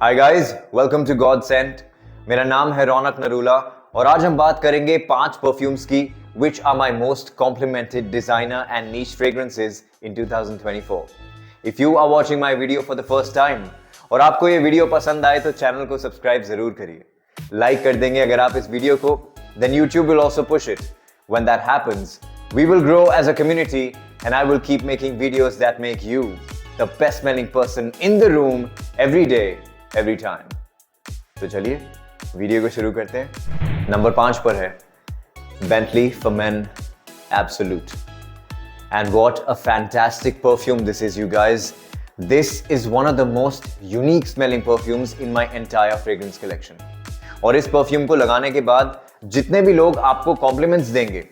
Hi guys, welcome to God Sent. मेरा नाम है रौनक नरूला और आज हम बात करेंगे 5 परफ्यूम्स की which are my most complimented designer and niche fragrances in 2024. If you are watching my video for the first time और आपको ये वीडियो पसंद आए तो चैनल को सब्सक्राइब जरूर करिए, लाइक कर देंगे अगर आप इस वीडियो को, then YouTube will also push it. When that happens, we will grow as a community and I will keep making videos that make you the best smelling person in the room every day. Every time. तो चलिए video को शुरू करते हैं। Number 5 पर है Bentley for Men Absolute. And what a fantastic perfume this is, you guys. This is one of the most unique smelling perfumes in my entire fragrance collection. और इस परफ्यूम को लगाने के बाद जितने भी लोग आपको कॉम्प्लीमेंट्स देंगे,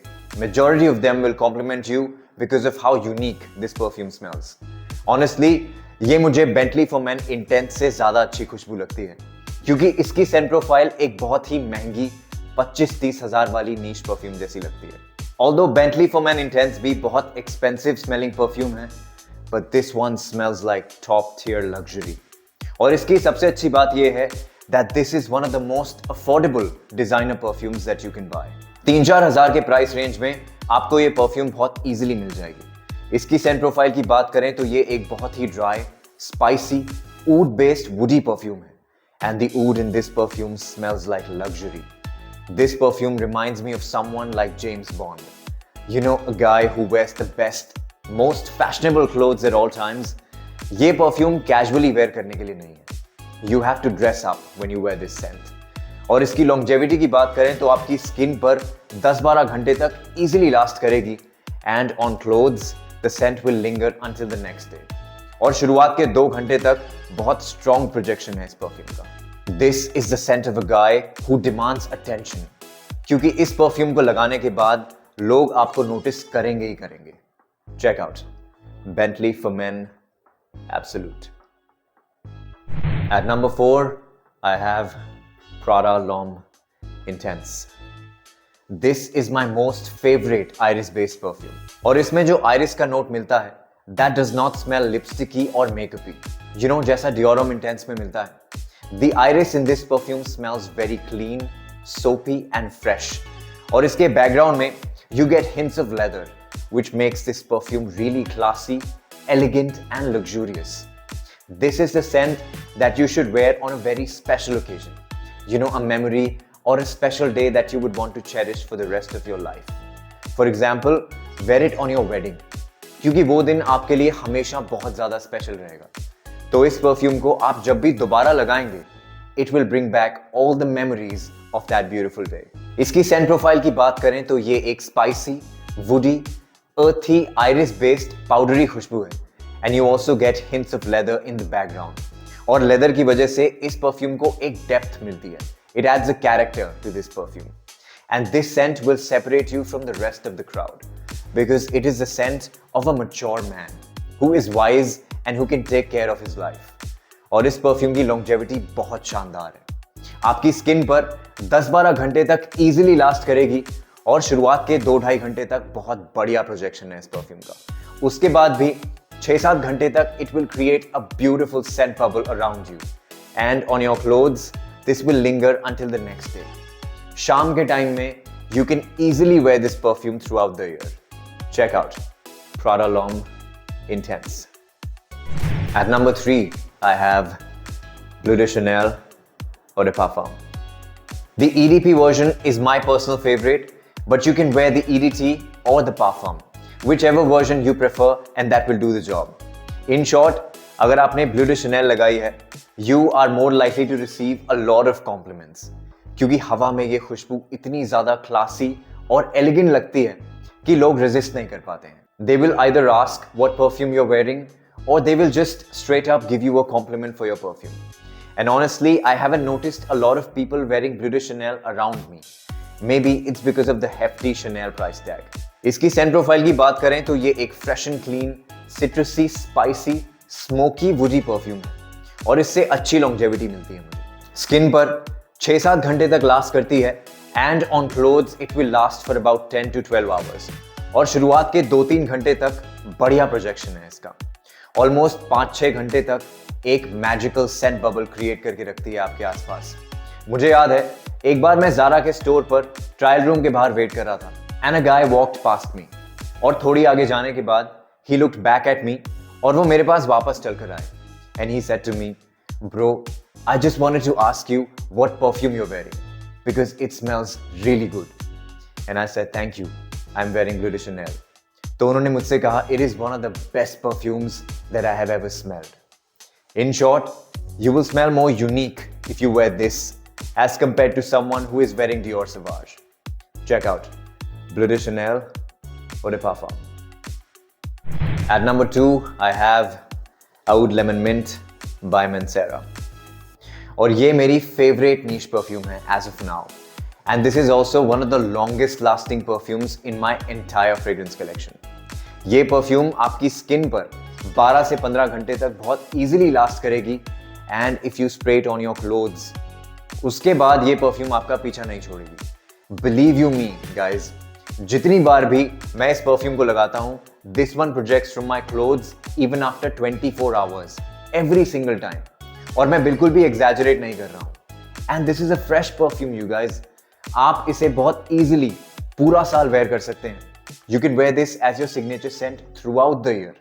majority of them will compliment you because of how unique this perfume smells. Honestly, ये मुझे बेंटली फॉर मैन इंटेंस से ज्यादा अच्छी खुशबू लगती है क्योंकि इसकी सेंट प्रोफाइल एक बहुत ही महंगी 25-30 हजार वाली नीश परफ्यूम जैसी लगती है। Although Bentley for man intense भी बहुत एक्सपेंसिव स्मेलिंग परफ्यूम है, but this one smells like top tier luxury. और इसकी सबसे अच्छी बात यह है that this is one of the most affordable designer perfumes that you can buy. 3-4 हजार के प्राइस रेंज में आपको ये परफ्यूम बहुत इजीली मिल जाएगी। इसकी सेंट प्रोफाइल की बात करें तो ये एक बहुत ही dry, spicy, oud based woody perfume है and the oud in this perfume smells like luxury. This perfume reminds me of someone like James Bond. You know, a guy who wears the best, most fashionable clothes at all times. ये perfume casually wear करने के लिए नहीं है. You have to dress up when you wear this scent. और इसकी longevity की बात करें तो आपकी skin पर 10-12 घंटे तक easily last करेगी and on clothes the scent will linger until the next day. और शुरुआत के 2 घंटे तक बहुत स्ट्रॉन्ग प्रोजेक्शन है इस परफ्यूम का। This is the scent of a guy who demands attention, क्योंकि इस परफ्यूम को लगाने के बाद लोग आपको नोटिस करेंगे ही करेंगे। Check out Bentley for men absolute. At number 4 I have Prada L'Homme intense. This is my most favourite iris based perfume और इसमें जो आयरिस का नोट मिलता है that does not smell lipsticky or makeup-y. You know, जैसा Diorum Intense में मिलता है। The iris in this perfume smells very clean, soapy and fresh. और इसके background में you get hints of leather, which makes this perfume really classy, elegant and luxurious. This is the scent that you should wear on a very special occasion. You know, a memory or a special day that you would want to cherish for the rest of your life. For example, wear it on your wedding. क्योंकि वो दिन आपके लिए हमेशा बहुत ज्यादा special रहेगा। तो इस परफ्यूम को आप जब भी दोबारा लगाएंगे, it will bring back all the memories of that beautiful day. इसकी सेंट प्रोफाइल की बात करें तो ये एक स्पाइसी, वुडी, अर्थी, आयरिस बेस्ड पाउडरी खुशबू है and you also get hints of leather in the background. और लेदर की वजह से इस परफ्यूम को एक डेप्थ मिलती है। It adds a character to this perfume and this scent will separate you from the rest of the crowd because it is the scent of a mature man who is wise and who can take care of his life. और इस perfume की longevity बहुत शानदार है। आपकी skin पर 10-12 घंटे तक easily last करेगी और शुरुआत के 2-2.5 घंटे तक बहुत बढ़िया प्रोजेक्शन है इस परफ्यूम का। उसके बाद भी 6-7 घंटे तक it will create a beautiful scent bubble around you and on your clothes this will linger until the next day. शाम के टाइम में you can easily wear this perfume throughout the year. Check out Prada L'Homme Intense. At number 3, I have Bleu de Chanel Eau de Parfum. The EDP version is my personal favorite, but you can wear the EDT or the Parfum, whichever version you prefer, and that will do the job. In short, अगर आपने Bleu de Chanel लगाई है, you are more likely to receive a lot of compliments. क्योंकि हवा में ये खुशबू इतनी ज़्यादा क्लासी और एलिगेंट लगती है कि लोग रेजिस्ट नहीं कर पाते हैं। They will either ask what perfume you're wearing or they will just straight up give you a compliment for your perfume. And honestly, I haven't noticed a lot of people wearing Bleu de Chanel around me. Maybe it's because of the hefty Chanel price tag. इसकी scent profile की बात करें तो ये एक fresh and clean, citrusy, spicy, smoky, woody perfume है और इससे अच्छी longevity मिलती है मुझे। स्किन पर 6-7 घंटे तक लास्ट करती है and on clothes it will last for about 10 to 12 hours. और शुरुआत के 2-3 घंटे तक बढ़िया प्रोजेक्शन है इसका। ऑलमोस्ट 5-6 घंटे तक एक मैजिकल सेंट बबल क्रिएट करके रखती है आपके आसपास। मुझे याद है एक बार मैं ज़ारा के स्टोर पर ट्रायल रूम के बाहर वेट कर रहा था and a guy walked past me, और थोड़ी आगे जाने के बाद ही लुक्ड बैक एट मी और वो मेरे पास वापस चलकर आए and he said to me, bro, I just wanted to ask you what perfume you're wearing because it smells really good. And I said, thank you. I'm wearing Bleu de Chanel. तो उन्होंने मुझसे कहा, it is one of the best perfumes that I have ever smelled. In short, you will smell more unique if you wear this as compared to someone who is wearing Dior Sauvage. Check out Bleu de Chanel Eau de Parfum. At number 2, I have Oud Lemon Mint by Mancera. और ये मेरी favourite niche perfume है as of now, and this is also one of the longest lasting perfumes in my entire fragrance collection. ये परफ्यूम आपकी skin पर 12 से 15 घंटे तक बहुत ईजिली लास्ट करेगी and if you spray it on your clothes, उसके बाद ये परफ्यूम आपका पीछा नहीं छोड़ेगी। बिलीव यू मी गाइज, जितनी बार भी मैं इस परफ्यूम को लगाता हूँ, this one projects from my clothes even after 24 hours every single time, और मैं बिल्कुल भी एग्जैजरेट नहीं कर रहा हूं। And this is a fresh perfume you guys, आप इसे बहुत इजीली पूरा साल वेयर कर सकते हैं। You can wear this as your signature scent throughout the year.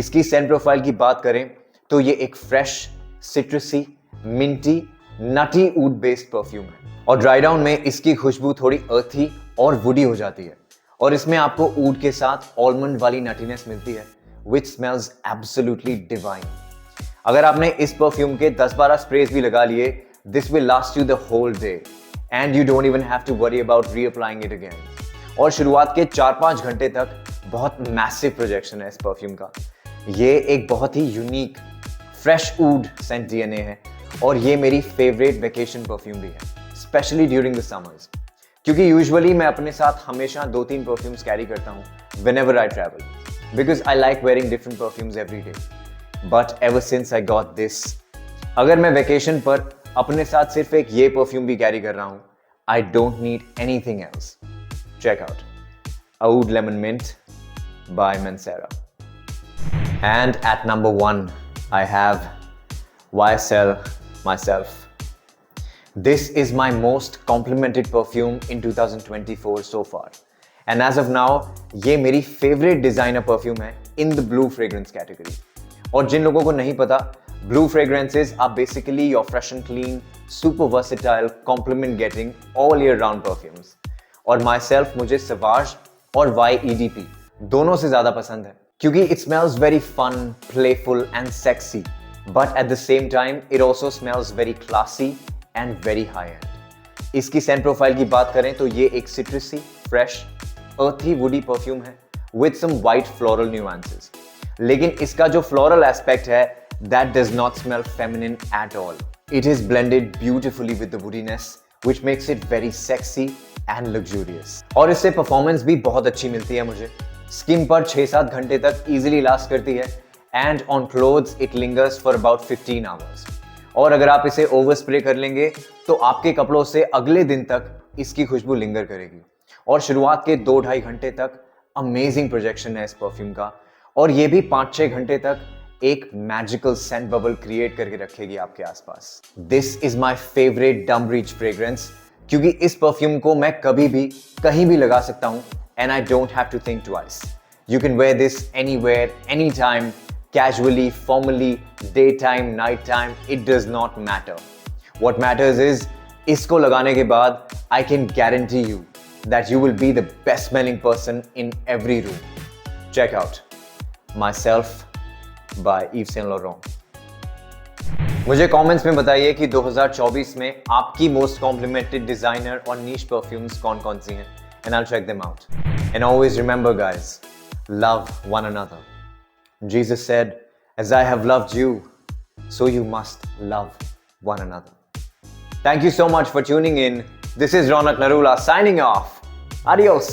इसकी सेंट प्रोफाइल की बात करें तो ये एक fresh, citrusy, minty, nutty wood based perfume है, और ड्राई डाउन में इसकी खुशबू थोड़ी अर्थी और वुडी हो जाती है, और इसमें आपको वुड के साथ आलमंड वाली नटीनेस मिलती है विच स्मेल्स एब्सोल्युटली डिवाइन। अगर आपने इस परफ्यूम के 10-12 स्प्रेज भी लगा लिए, this will last you the whole day and you don't even have to worry about reapplying it again. और शुरुआत के 4-5 घंटे तक बहुत मैसिव प्रोजेक्शन है इस परफ्यूम का। ये एक बहुत ही unique fresh wood scent DNA है, और ये मेरी फेवरेट वेकेशन परफ्यूम भी है, स्पेशली ड्यूरिंग द समर्स, क्योंकि यूजुअली मैं अपने साथ हमेशा 2-3 परफ्यूम्स कैरी करता हूँ whenever I travel, because I like wearing different perfumes every day. But ever since I got this, अगर मैं वेकेशन पर अपने साथ सिर्फ एक ये परफ्यूम भी कैरी कर रहा हूं, I don't need anything else. Check out Oud Lemon Mint by Mancera. And at number 1, I have YSL Myself. This is my most complimented perfume in 2024 so far. And as of now, ये मेरी favorite designer perfume है in the blue fragrance category. और जिन लोगों को नहीं पता, blue fragrances are basically your fresh and clean, super versatile, compliment getting all year round perfumes. और my self मुझे सवाज और YEDP दोनों से ज्यादा पसंद है, क्योंकि it smells very fun, playful and sexy, but at the same time it also smells very classy and very high end. इसकी सेंट प्रोफाइल की बात करें तो ये एक citrusy, fresh, earthy woody perfume है with some white floral nuances, लेकिन इसका जो फ्लोरल एस्पेक्ट है that does not smell feminine at all. It is blended beautifully with the woodiness which makes it very sexy and luxurious. और इससे performance भी बहुत अच्छी मिलती है मुझे। स्किन पर 6-7 घंटे तक इजीली लास्ट करती है and on clothes it lingers for about 15 hours. और अगर आप इसे ओवर स्प्रे कर लेंगे तो आपके कपड़ों से अगले दिन तक इसकी खुशबू लिंगर करेगी। और शुरुआत के 2-2.5 घंटे तक अमेजिंग प्रोजेक्शन है इस परफ्यूम का, और ये भी 5-6 घंटे तक एक मैजिकल सेंट बबल क्रिएट करके रखेगी आपके आसपास। दिस इज माई फेवरेट डम रीच फ्रेग्रेंस, क्योंकि इस परफ्यूम को मैं कभी भी कहीं भी लगा सकता हूं and I don't have to think twice. You can wear this anywhere, any time, casually, formally, day time, night time, it does not matter. What matters is इसको लगाने के बाद I can guarantee you that you will be the best smelling person in every room. Check out Myself by Yves Saint Laurent. मुझे comments में बताइए कि 2024 में आपकी मोस्ट कॉम्प्लीमेंटेड डिजाइनर और नीश परफ्यूम्स कौन कौन सी हैं, and I'll check them out. And always remember guys, love one another. Jesus said, as I have loved you, so you must love one another. Thank you so much for tuning in. This is Ronak Narula signing off. Adios.